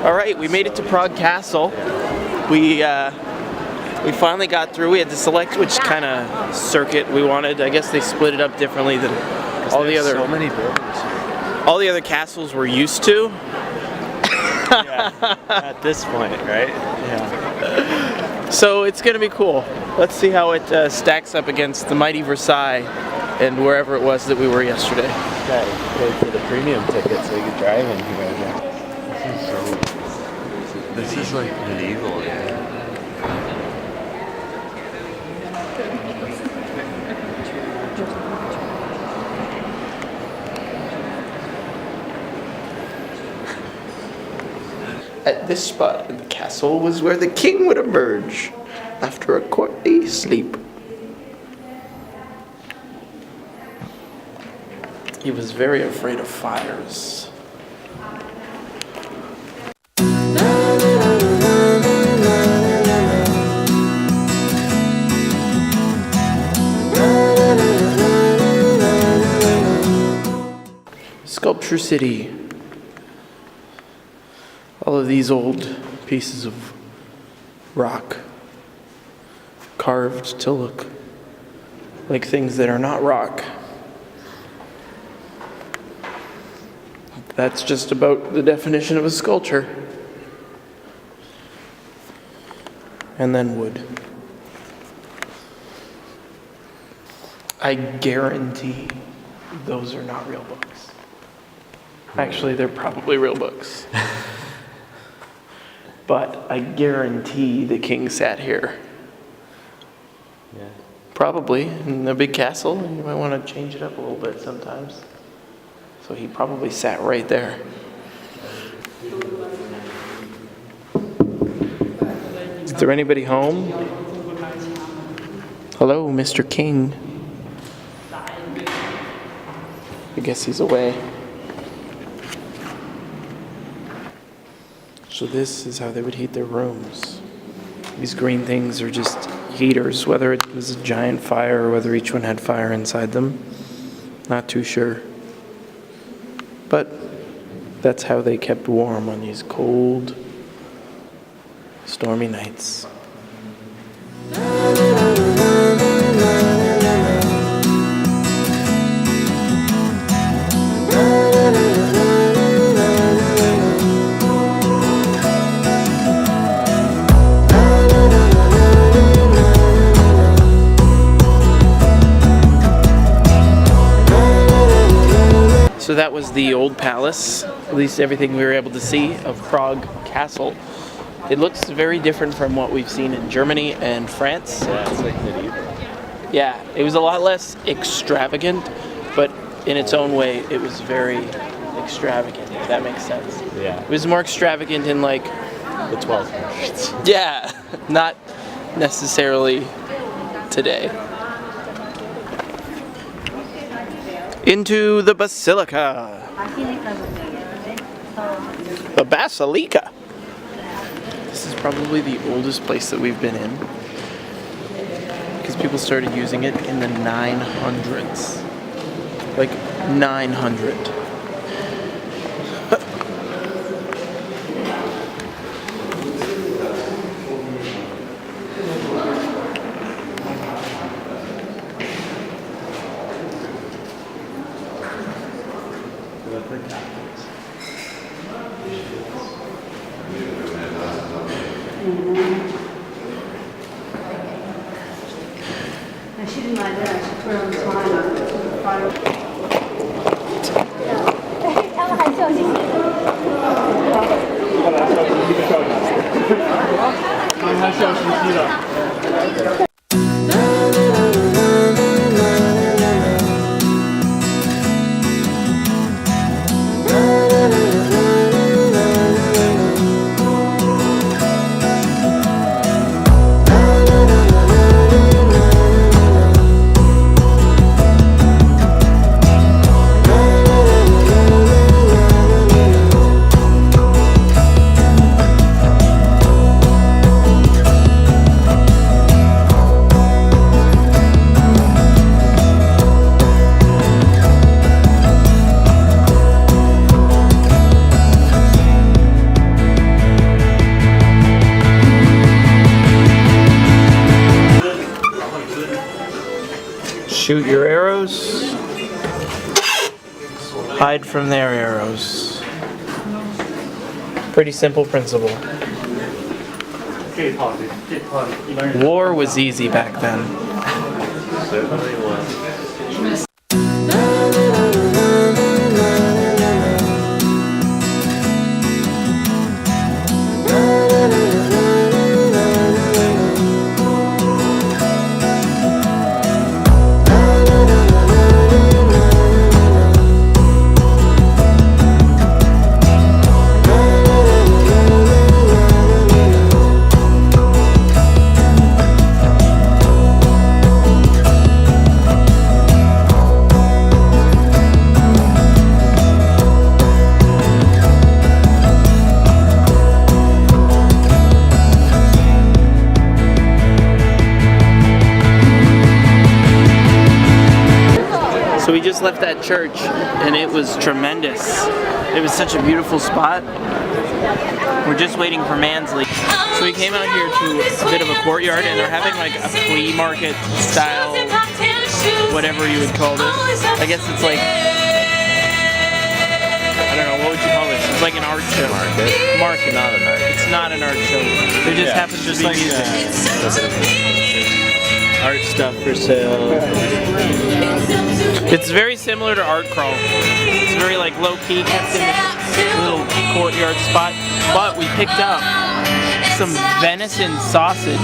All right, we made it to Prague Castle. We finally got through. We had to select which kind of circuit we wanted. I guess they split it up differently than all the other. So many buildings here. All the other castles we're used to. Yeah, at this point, right? Yeah. So it's gonna be cool. Let's see how it stacks up against the mighty Versailles and wherever it was that we were yesterday. Yeah, paid for the premium ticket so you could drive in here. This is like medieval. At this spot in the castle was where the king would emerge after a courtly sleep. He was very afraid of fires. Sculpture City. All of these old pieces of rock carved to look like things that are not rock. That's just about the definition of a sculpture. And then wood. I guarantee those are not real books. Actually, they're probably real books. But I guarantee the king sat here. Yeah. Probably in a big castle. You might want to change it up a little bit sometimes. So he probably sat right there. Is there anybody home? Hello, Mr. King. I guess he's away. So this is how they would heat their rooms. These green things are just heaters, whether it was a giant fire or whether each one had fire inside them. Not too sure. But that's how they kept warm on these cold, stormy nights. So that was the old palace, at least everything we were able to see of Prague Castle. It looks very different from what we've seen in Germany and France. Yeah, it's like medieval. Yeah, it was a lot less extravagant, but in its own way, it was very extravagant, if that makes sense. Yeah. It was more extravagant in like... The 1200s. Yeah, not necessarily today. Into the Basilica. The Basilica. This is probably the oldest place that we've been in, because people started using it in the 900s. Like 900. She didn't like that. She put her on the timer. Shoot your arrows. Hide from their arrows. Pretty simple principle. War was easy back then. Certainly was. So we just left that church and it was tremendous. It was such a beautiful spot. We're just waiting for Mansley. So we came out here to a bit of a courtyard and they're having like a flea market style, whatever you would call this. I guess it's like, I don't know, what would you call this? It's like an art show. Market. Not an art. It's not an art show. There just happens to be music. Art stuff for sale. It's very similar to Art Crawl. It's very like low-key, kept in this little courtyard spot. But we picked up some venison sausage.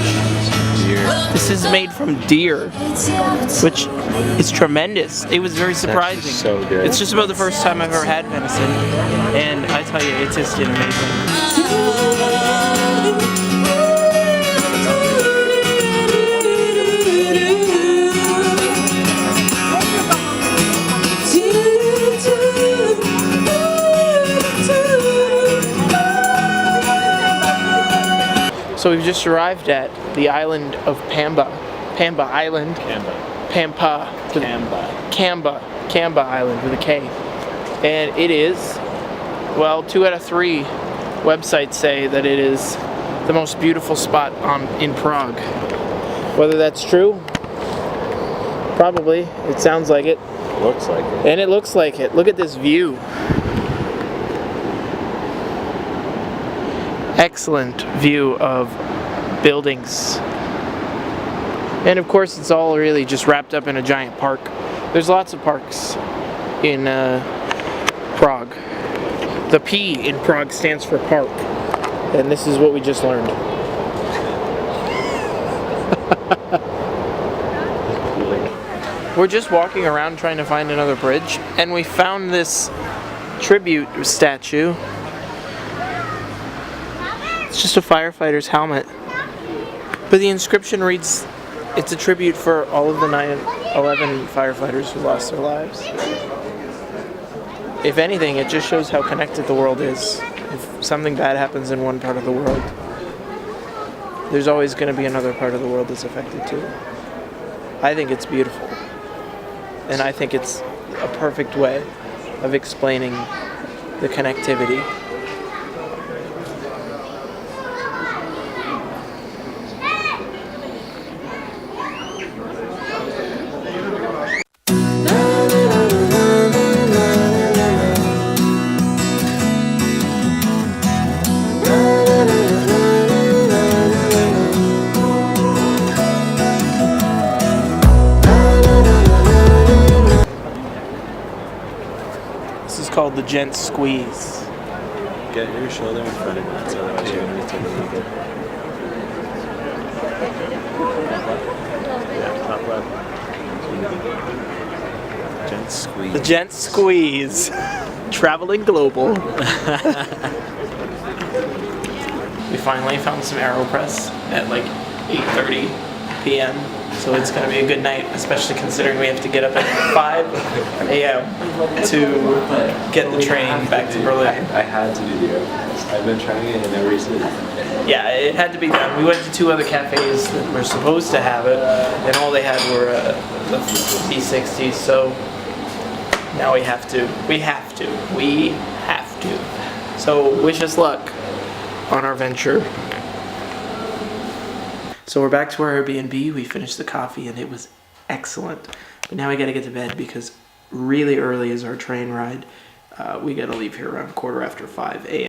Deer. This is made from deer, which is tremendous. It was very surprising. So good. It's just about the first time I've ever had venison, and I tell you, it tasted amazing. So we've just arrived at the island of Pamba. Pamba Island. Pampa. Kamba Island with a K. And it is, well, 2 out of 3 websites say that it is the most beautiful spot in Prague. Whether that's true, probably. It sounds like it. Looks like it. And it looks like it. Look at this view. Excellent view of buildings. And of course it's all really just wrapped up in a giant park. There's lots of parks in Prague. The P in Prague stands for park. And this is what we just learned. We're just walking around trying to find another bridge, and we found this tribute statue. It's just a firefighter's helmet. But the inscription reads, it's a tribute for all of the 9/11 firefighters who lost their lives. If anything, it just shows how connected the world is. If something bad happens in one part of the world, there's always going to be another part of the world that's affected too. I think it's beautiful. And I think it's a perfect way of explaining the connectivity. This is called the gent squeeze. Get your shoulder in front of it, so otherwise you're going to be taking it again. Yeah, top left. Gent squeeze. The gent squeeze. Traveling global. We finally found some Aeropress at like 8:30 p.m. So it's going to be a good night, especially considering we have to get up at 5 a.m. to get the train back to Berlin. I had to do the Aeropress. I've been trying it in every city. Yeah, it had to be done. We went to 2 other cafes that were supposed to have it, and all they had were the C60s, so now we have to. So wish us luck on our venture. So we're back to our Airbnb. We finished the coffee and it was excellent. But now we got to get to bed because really early is our train ride. We got to leave here around 5:15 a.m.